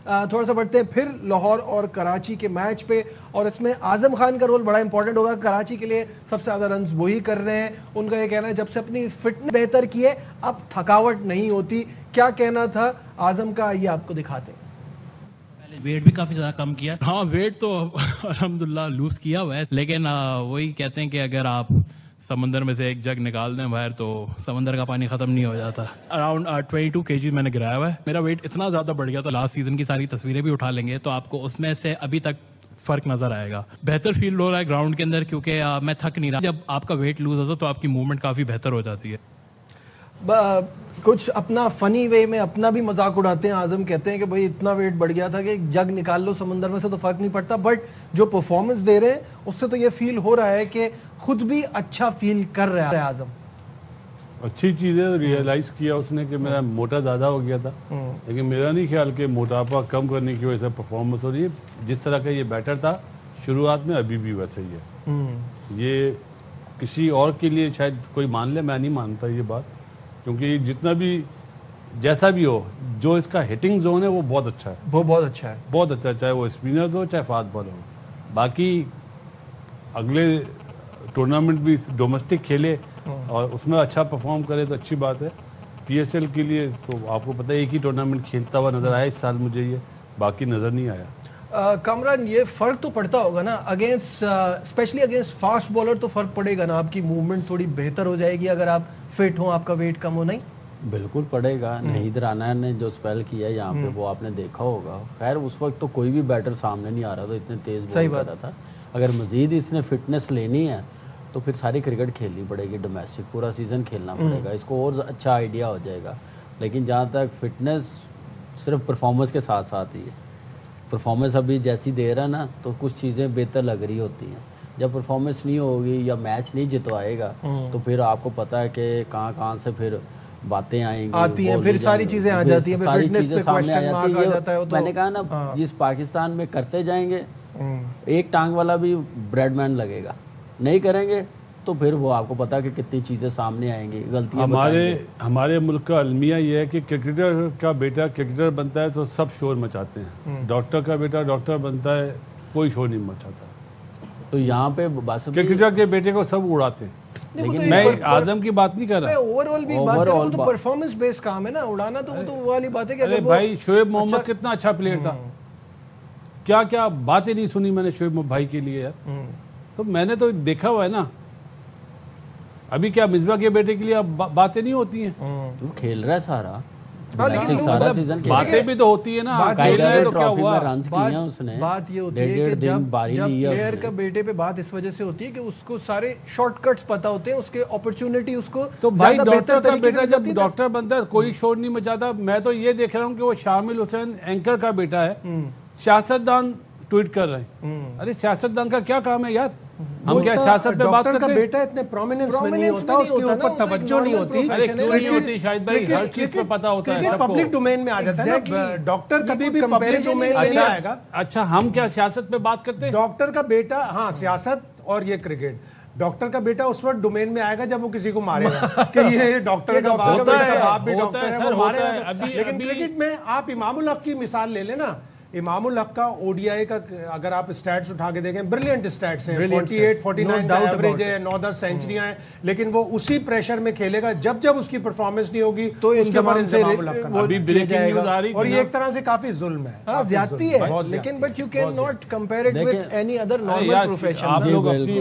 تھوڑا سا بڑھتے ہیں پھر لاہور اور کراچی کے میچ پہ، اور اس میں اعظم خان کا رول بڑا امپورٹنٹ ہوگا. کراچی کے لیے سب سے زیادہ رنز وہی کر رہے ہیں. ان کا یہ کہنا ہے جب سے اپنی فٹنس بہتر کی ہے اب تھکاوٹ نہیں ہوتی. کیا کہنا تھا اعظم کا، یہ آپ کو دکھاتے ہیں. ویٹ بھی کافی زیادہ کم کیا. ہاں ویٹ تو الحمدللہ لوز کیا ہوا ہے، لیکن وہی کہتے ہیں کہ اگر آپ سمندر میں سے ایک جگ نکال دیں باہر تو سمندر کا پانی ختم نہیں ہو جاتا. اراؤنڈ 22 kg میں نے گرایا ہوا ہے. میرا ویٹ اتنا زیادہ بڑھ گیا تو لاسٹ سیزن کی ساری تصویریں بھی اٹھا لیں گے تو آپ کو اس میں سے ابھی تک فرق نظر آئے گا. بہتر فیل ہو رہا ہے گراؤنڈ کے اندر کیونکہ میں تھک نہیں رہا. جب آپ کا ویٹ لوز ہوتا ہے تو آپ کی موومنٹ کافی بہتر ہو جاتی ہے. کچھ اپنا فنی وے میں اپنا بھی مذاق اڑاتے ہیں. اعظم کہتے ہیں کہ بھائی اتنا ویٹ بڑھ گیا تھا کہ ایک جگ نکال لو سمندر میں سے تو فرق نہیں پڑتا، بٹ جو پرفارمنس دے رہے ہیں اس سے تو یہ فیل ہو رہا ہے کہ خود بھی اچھا فیل کر رہا ہے. اعظم اچھی چیز ہے، ریئلائز کیا اس نے کہ میرا موٹا زیادہ ہو گیا تھا، لیکن میرا نہیں خیال کہ موٹاپا کم کرنے کی وجہ سے پرفارمنس ہو رہی ہے. جس طرح کا یہ بیٹر تھا شروعات میں ابھی بھی ویسا ہی ہے. یہ کسی اور کے لیے شاید کوئی مان لے، میں نہیں مانتا یہ بات، کیونکہ جتنا بھی جیسا بھی ہو جو اس کا ہٹنگ زون ہے وہ بہت اچھا ہے. وہ بہت اچھا ہے، بہت اچھا، چاہے وہ اسپنرز ہو چاہے فاسٹ بالر ہو. باقی اگلے ٹورنامنٹ بھی ڈومیسٹک کھیلے اور اس میں اچھا پرفارم کرے تو اچھی بات ہے. پی ایس ایل کے لیے تو آپ کو پتہ ہے ایک ہی ٹورنامنٹ کھیلتا ہوا نظر آیا اس سال مجھے، یہ باقی نظر نہیں آیا. کامران یہ فرق تو پڑتا ہوگا نا against, specially against fast bowler تو فرق پڑے گا نا. آپ کی موومنٹ تھوڑی بہتر ہو جائے گی اگر آپ فٹ ہوں، آپ کا ویٹ کم ہو. نہیں بالکل پڑے گا. نہید رانا نے جو اسپیل کیا یہاں پہ وہ آپ نے دیکھا ہوگا. خیر اس وقت تو کوئی بھی بیٹر سامنے نہیں آ رہا تھا، اتنے تیز بال کر رہا تھا. اگر مزید اس نے فٹنس لینی ہے تو پھر ساری کرکٹ کھیلنی پڑے گی، ڈومیسٹک پورا سیزن کھیلنا پڑے گا، اس کو اور اچھا آئیڈیا ہو جائے گا. لیکن جہاں تک فٹنس صرف پرفارمنس کے ساتھ ساتھ ہی ہے. پرفارمنس ابھی جیسی دے رہا نا تو کچھ چیزیں بہتر لگ رہی ہوتی ہیں. جب پرفارمنس نہیں ہوگی یا میچ نہیں جتوائے گا تو پھر آپ کو پتہ ہے کہ کہاں سے پھر باتیں آئیں گی، آتی ہیں، پھر ساری چیزیں آ جاتی ہیں، ساری چیزیں سامنے آ جاتی ہیں. میں نے کہا نا جس پاکستان میں کرتے جائیں گے ایک ٹانگ والا بھی بریڈ مین لگے گا. نہیں کریں گے تو پھر وہ آپ کو پتا کہ کتنی چیزیں سامنے آئیں گی، غلطیاں. ہمارے ملک کا المیہ یہ ہے کہ کرکٹر کا بیٹا کرکٹر بنتا ہے تو سب شور مچاتے ہیں، ڈاکٹر کا بیٹا ڈاکٹر بنتا ہے کوئی شور نہیں مچاتا. تو یہاں پہ کرکٹر کے بیٹے کو سب اڑاتے ہیں. لیکن میں اعظم کی بات نہیں کر رہا، اوور آل بھی بات کر رہا ہوں. تو پرفارمنس بیس کام ہے نا، اڑانا تو وہ تو والی بات ہے کہ ارے بھائی شعیب محمد کتنا اچھا پلیئر تھا، کیا کیا باتیں نہیں سنی میں نے شعیب بھائی کے لیے یار. تو میں نے تو دیکھا ہوا ہے نا. ابھی کیا مصباح کے بیٹے کے لیے اب باتیں نہیں ہوتی ہیں؟ وہ کھیل رہا ہے سارا سارا سیزن. باتیں بھی تو ہوتی ہے نا. بات یہ ہوتی ہے کہ جب پلیئر کا بیٹے پہ بات اس وجہ سے ہوتی ہے کہ اس کو سارے شارٹ کٹس پتا ہوتے ہیں، اس کے اپرچونٹی اس کو. تو بھائی ڈاکٹر کا بیٹا جب ڈاکٹر بنتا ہے کوئی شور نہیں مچاتا. میں تو یہ دیکھ رہا ہوں کہ وہ شامل حسین اینکر کا بیٹا ہے، سیاستدان ٹویٹ کر رہے ہیں. ارے سیاستدان کا کیا کام ہے یار؟ ہم کیا سیاست پہ بات کرتے ہیں؟ ڈاکٹر کا بیٹا اتنے پرومیننس میں نہیں ہوتا، اس کے اوپر توجہ نہیں ہوتی. ارے کیوں نہیں ہوتی شاہد بھائی؟ ہر چیز پہ پتا ہوتا ہے سب کو. پبلک ڈومین میں آ جاتا ہے نا. ڈاکٹر کبھی بھی پبلک ڈومین میں نہیں آئے گا. اچھا ہم کیا سیاست پہ بات کرتے ہیں؟ ڈاکٹر کا بیٹا، ہاں سیاست اور یہ کرکٹ. ڈاکٹر کا بیٹا اس وقت ڈومین میں آئے گا جب وہ کسی کو مارے گا کہ یہ ڈاکٹر کا باپ بھی ڈاکٹر ہے، وہ مارے گا. لیکن کرکٹ میں آپ امام الحق کی مثال لے لیں نا. امام الحق کا او ڈی آئی کا اگر آپ اسٹیٹس اٹھا کے دیکھیں برلینٹ اسٹیٹس ہیں، 48 49 کا ایوریج ہے، 9-10 سینچریاں ہیں. لیکن وہ اسی پریشر میں کھیلے گا جب اس کی پرفارمنس نہیں ہوگی تو اس کے بعد امام الحق کا ابھی بریکنگ نیوز آ رہی اور یہ ایک طرح سے کافی ظلم ہے. ہاں زیادتی ہے، لیکن but you can not compare it with any other normal profession. آپ لوگ اپنی